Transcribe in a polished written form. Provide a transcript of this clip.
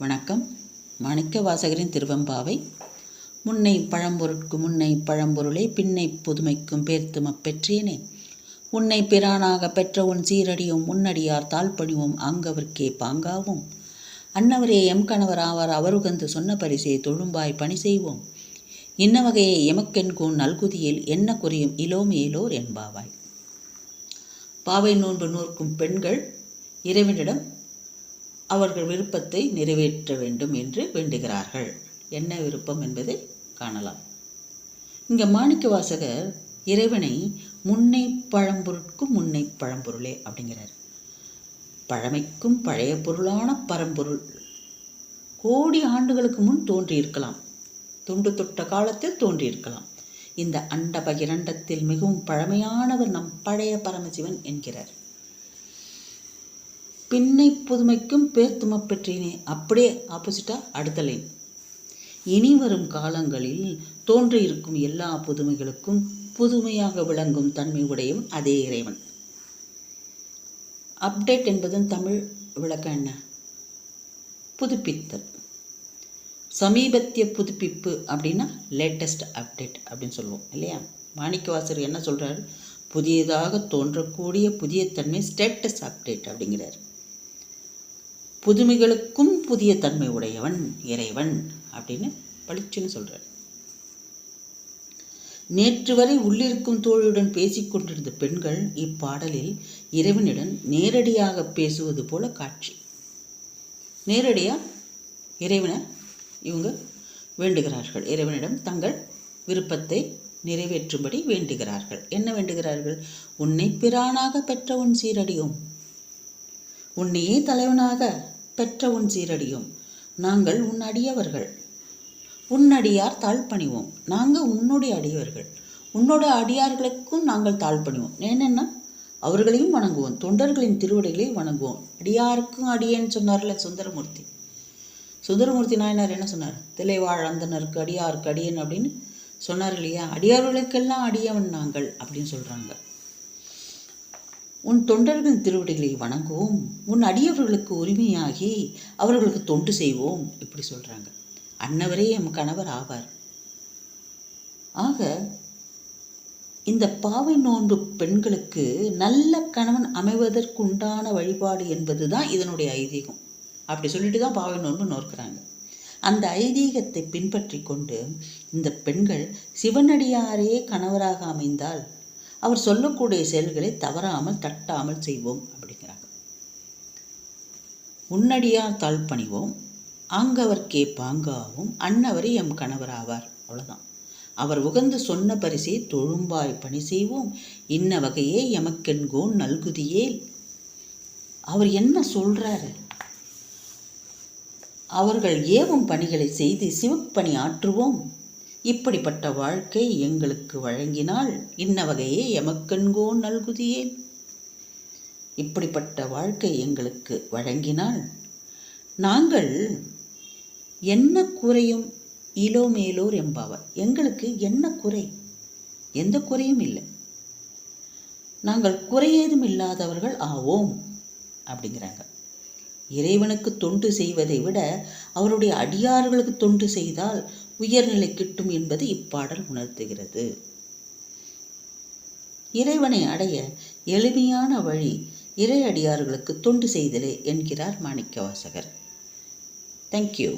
வணக்கம். மாணிக்கவாசகரின் திருவெம்பாவை. முன்னை பழம்பொருட்கு முன்னை பழம்பொருளே பின்னை புதுமைக்கும் பேர்த்துமப் பெற்றேனே உன்னை பிரானாக பெற்ற உன் சீரடியும் முன்னடியார் தாழ்பணிவும் ஆங்கவர்க்கே பாங்காவும் அன்னவரே எம் கணவராவார் அவருகந்து சொன்ன பரிசே தொழும்பாய் பணி செய்வோம் இன்ன வகையை எமக்கென்கூன் நல்குதியில் என்ன குறியும் இலோமேலோர் என்பாவாய். பாவை நோன்பு நோக்கும் பெண்கள் இறைவனிடம் அவர்கள் விருப்பத்தை நிறைவேற்ற வேண்டும் என்று வேண்டுகிறார்கள். என்ன விருப்பம் என்பதை காணலாம். இங்கே மாணிக்கவாசகர் இறைவனை முன்னை பழம்பொருட்கும் முன்னை பழம்பொருளே அப்படிங்கிறார். பழமைக்கும் பழைய பொருளான பரம்பொருள் கோடி ஆண்டுகளுக்கு முன் தோன்றியிருக்கலாம், தொண்டு தொட்ட காலத்தில் தோன்றியிருக்கலாம். இந்த அண்ட பகிரண்டத்தில் மிகவும் பழமையானவர் நம் பழைய பரமசிவன் என்கிறார். பின்னை புதுமைக்கும் பேர்த்துமப் பெற்றேனே, அப்படியே ஆப்போசிட்டாக அடுத்த லைன். இனி வரும் காலங்களில் தோன்றியிருக்கும் எல்லா புதுமைகளுக்கும் புதுமையாக விளங்கும் தன்மை உடையும் அதே இறைவன். அப்டேட் என்பதன் தமிழ் விளக்கம் என்ன? புதுப்பித்தல். சமீபத்திய புதுப்பிப்பு அப்படின்னா லேட்டஸ்ட் அப்டேட் அப்படின்னு சொல்லுவோம் இல்லையா? மாணிக்கவாசகர் என்ன சொல்கிறார்? புதியதாக தோன்றக்கூடிய புதிய தன்மை ஸ்டேட்டஸ் அப்டேட் அப்படிங்கிறார். புதுமைகளுக்கும் புதிய தன்மை உடையவன் இறைவன் அப்படின்னு பளிச்சுன்னு சொல்கிறார். நேற்று வரை உள்ளிருக்கும் தோழியுடன் பேசிக்கொண்டிருந்த பெண்கள் இப்பாடலில் இறைவனிடம் நேரடியாக பேசுவது போல காட்சி. நேரடியாக இறைவனை இவங்க வேண்டுகிறார்கள். இறைவனிடம் தங்கள் விருப்பத்தை நிறைவேற்றும்படி வேண்டுகிறார்கள். என்ன வேண்டுகிறார்கள்? உன்னை பிரானாக பெற்ற உன் சீரடியும், உன்னையே தலைவனாக பெற்ற உன் சீரடியும், நாங்கள் உன் அடியவர்கள், உன்னடியார் தாழ்பணிவோம். நாங்கள் உன்னுடைய அடியவர்கள், உன்னோட அடியார்களுக்கும் நாங்கள் தாழ்பணிவோம். ஏன்னா அவர்களையும் வணங்குவோம், தொண்டர்களின் திருவடிகளையும் வணங்குவோம். அடியாருக்கும் அடியேன்னு சொன்னார்ல சுந்தரமூர்த்தி. சுந்தரமூர்த்தி நாயனார் என்ன சொன்னார்? திளைவாழ் அந்தனருக்கு அடியாருக்கு அடியன் அப்படின்னு சொன்னார் இல்லையா? அடியார்களுக்கெல்லாம் அடியவன் நாங்கள் அப்படின்னு சொல்கிறாங்க. உன் தொண்டர்களின் திருவடிகளை வணங்குவோம், உன் அடியவர்களுக்கு உரிமையாகி அவர்களுக்கு தொண்டு செய்வோம் இப்படி சொல்கிறாங்க. அன்னவரே எம் கணவர் ஆவார். ஆக இந்த பாவை நோன்பு பெண்களுக்கு நல்ல கணவன் அமைவதற்குண்டான வழிபாடு என்பது தான் இதனுடைய ஐதீகம். அப்படி சொல்லிட்டு தான் பாவை நோன்பு நோக்கிறாங்க. அந்த ஐதீகத்தை பின்பற்றி கொண்டு இந்த பெண்கள் சிவனடியாரே கணவராக அமைந்தால் அவர் சொல்லக்கூடிய செயல்களை தவறாமல் தட்டாமல் செய்வோம் அப்படிங்கிறாங்க. உன்னடியார் தாழ்பணிவோம் ஆங்கவர்க்கே பாங்காவும் அன்னவரே எம் கணவராவார். அவ்வளோதான். அவர் உகந்து சொன்ன பரிசை தொழும்பாய் பணி செய்வோம் இன்ன வகையே எமக்கென்கோன் நல்குதியேல். அவர் என்ன சொல்றாரு? அவர்கள் ஏவும் பணிகளை செய்து சிவப்பணி ஆற்றுவோம். இப்படிப்பட்ட வாழ்க்கை எங்களுக்கு வழங்கினால் இன்ன வகையே எமக்கென்கோன் நல்குதியேல். இப்படிப்பட்ட வாழ்க்கை எங்களுக்கு வழங்கினால் நாங்கள் என்ன குறையும் இலோமேலோர் என்பாவர். எங்களுக்கு என்ன குறை? எந்த குறையும் இல்லை. நாங்கள் குறையேதும் இல்லாதவர்கள் ஆவோம் அப்படிங்கிறாங்க. இறைவனுக்கு தொண்டு செய்வதை விட அவருடைய அடியார்களுக்கு தொண்டு செய்தால் உயர்நிலை கிட்டும் என்பது இப்பாடல் உணர்த்துகிறது. இறைவனை அடைய எளிமையான வழி இறை அடியார்களுக்கு தொண்டு செய்தலே என்கிறார் மாணிக்கவாசகர். தேங்க்யூ.